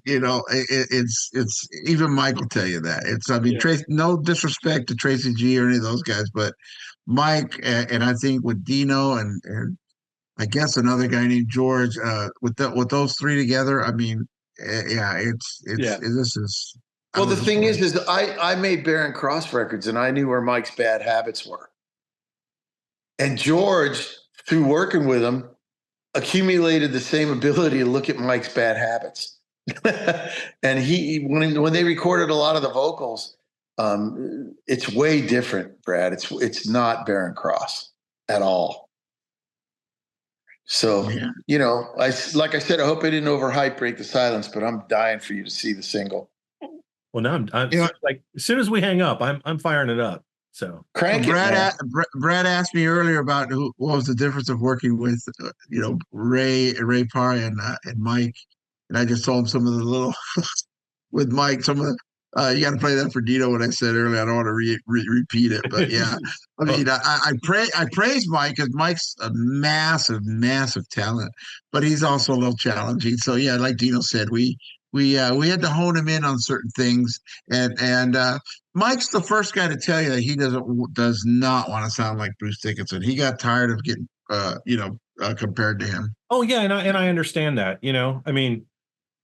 it's even Mike will tell you that. Tracy, no disrespect to Tracy G or any of those guys, but Mike and I think with Dino and I guess another guy named George. With those three together, I mean, yeah, Yeah. this is. Well, the thing is I made Barren Cross records, and I knew where Mike's bad habits were. And George, through working with him, accumulated the same ability to look at Mike's bad habits. And when they recorded a lot of the vocals, it's way different, Brad. It's not Barren Cross at all. So, like I said, I hope I didn't overhype Break the Silence, but I'm dying for you to see the single. Well, now I'm like, as soon as we hang up, I'm firing it up. So crank it. Brad asked me earlier about what was the difference of working with, Ray Parr and Mike, and I just told him some of the little with Mike, some of the. You got to play that for Dino. What I said earlier, I don't want to repeat it, but yeah, I mean, I praise Mike because Mike's a massive talent, but he's also a little challenging. So yeah, like Dino said, we had to hone him in on certain things, and Mike's the first guy to tell you that he does not want to sound like Bruce Dickinson. He got tired of getting compared to him. Oh yeah, and I understand that. I mean,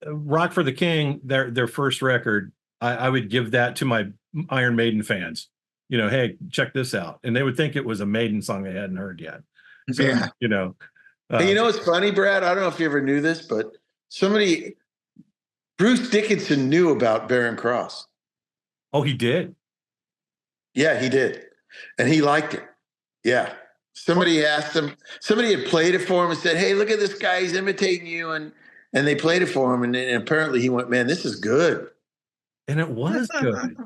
Rock for the King, their first record. I would give that to my Iron Maiden fans. Hey, check this out, and they would think it was a Maiden song they hadn't heard yet. So, yeah. Hey, what's funny, Brad? I don't know if you ever knew this, but Bruce Dickinson knew about Barren Cross. Oh, he did? Yeah, he did. And he liked it. Yeah. Somebody asked him, somebody had played it for him and said, hey, look at this guy, he's imitating you. And they played it for him. And apparently he went, man, this is good. And it was good.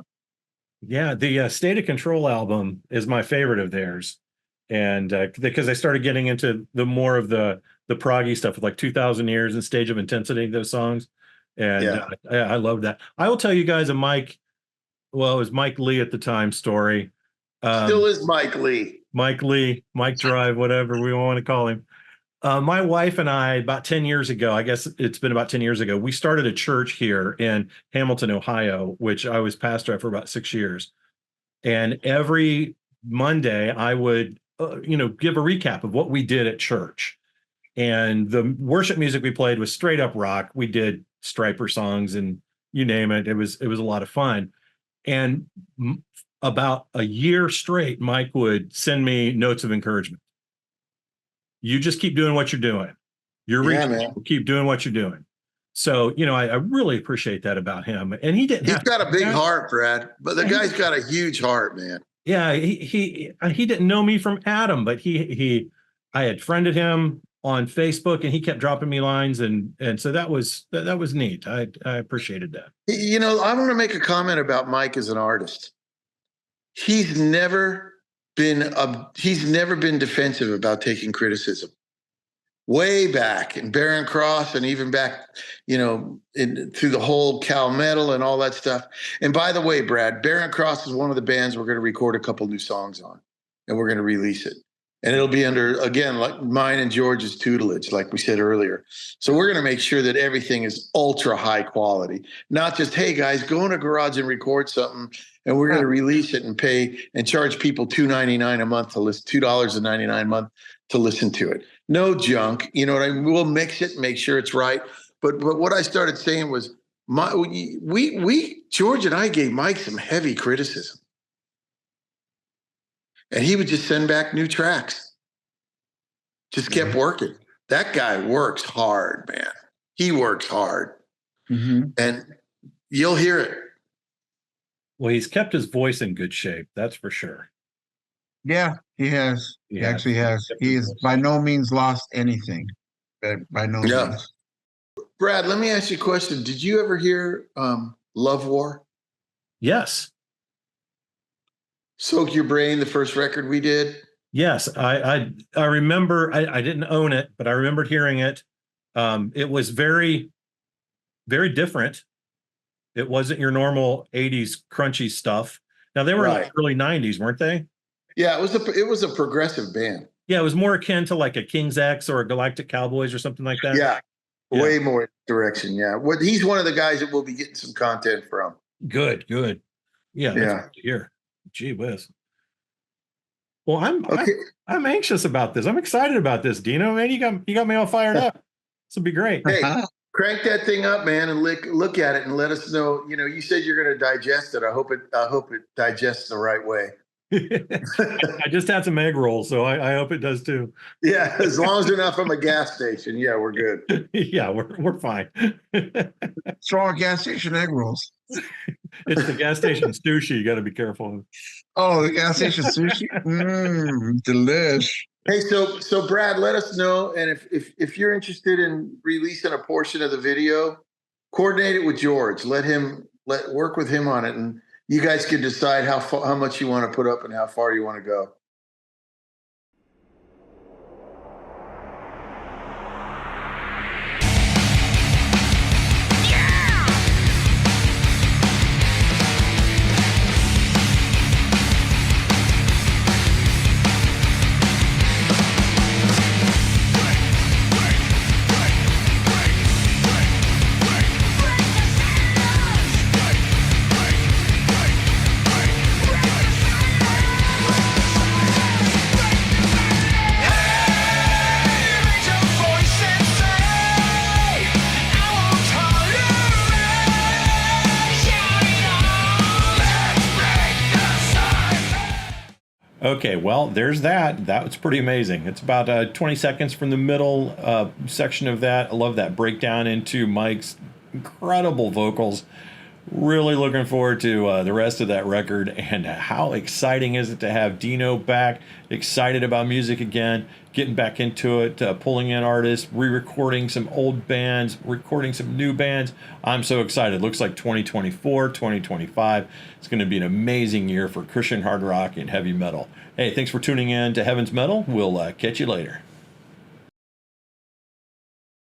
Yeah, the State of Control album is my favorite of theirs. And because I started getting into the more of the proggy stuff with like 2,000 Years and Stage of Intensity, those songs. And I love that. I will tell you guys it was Mike Lee at the time story. Still is Mike Lee. Mike Lee, Mike Drive, whatever we want to call him. My wife and I, about 10 years ago, I guess it's been about 10 years ago, we started a church here in Hamilton, Ohio, which I was pastor at for about 6 years. And every Monday I would, give a recap of what we did at church. And the worship music we played was straight up rock. We did Striper songs and you name it. It was a lot of fun. And about a year straight, Mike would send me notes of encouragement. You just keep doing what you're doing. You're reaching. Keep doing what you're doing. So, I really appreciate that about him. And he's got a big heart, Brad. But the guy's got a huge heart, man. Yeah, he didn't know me from Adam, but I had friended him on Facebook, and he kept dropping me lines, and so that was neat. I appreciated that. I want to make a comment about Mike as an artist. He's never been defensive about taking criticism. Way back in Barren Cross, and even back, through the whole Cal Metal and all that stuff. And by the way, Brad, Barren Cross is one of the bands we're going to record a couple new songs on, and we're going to release it. And it'll be under, again, like mine and George's tutelage, like we said earlier. So we're going to make sure that everything is ultra high quality, not just, hey guys, go in a garage and record something, and we're going to release it and pay and charge people $2.99 a month to listen, $2.99 a month to listen to it. No junk, you know what I mean? We'll mix it, make sure it's right. But what I started saying was, George and I gave Mike some heavy criticism. And he would just send back new tracks. Just kept working. That guy works hard, man. He works hard. Mm-hmm. And you'll hear it. Well, he's kept his voice in good shape. That's for sure. Yeah, he has. He actually has. He has by no means lost anything. By no means. Brad, let me ask you a question. Did you ever hear Love War? Yes. Soak Your Brain, the first record we did? Yes, I remember. I didn't own it, but I remembered hearing it. It was very, very different. It wasn't your normal 80s crunchy stuff. Now, they were in the early 90s, weren't they? Yeah, it was a progressive band. Yeah, it was more akin to like a King's X or a Galactic Cowboys or something like that. Yeah, way more direction. Yeah, he's one of the guys that we'll be getting some content from. Good. Yeah, that's good to hear. Gee whiz. Well, Okay. I'm anxious about this. I'm excited about this, Dino. Man, you got me all fired up. This will be great. Hey, crank that thing up, man, and look at it and let us know. You know, you said you're going to digest it. I hope it digests the right way. I just had some egg rolls, so I hope it does too. Yeah, as long as they're not from a gas station. Yeah, we're good. Yeah, we're fine. Strong gas station egg rolls. It's the gas station sushi. You got to be careful. Oh, the gas station sushi. Delish. Hey, so Brad, let us know, and if you're interested in releasing a portion of the video, coordinate it with George. Work with him on it, and you guys can decide how much you want to put up and how far you want to go. Okay, well, there's that. That was pretty amazing. It's about 20 seconds from the middle section of that. I love that breakdown into Mike's incredible vocals. Really looking forward to the rest of that record. And how exciting is it to have Dino back, excited about music again, getting back into it, pulling in artists, re-recording some old bands, recording some new bands. I'm so excited. Looks like 2024, 2025. It's going to be an amazing year for Christian hard rock and heavy metal. Hey, thanks for tuning in to Heaven's Metal. We'll catch you later.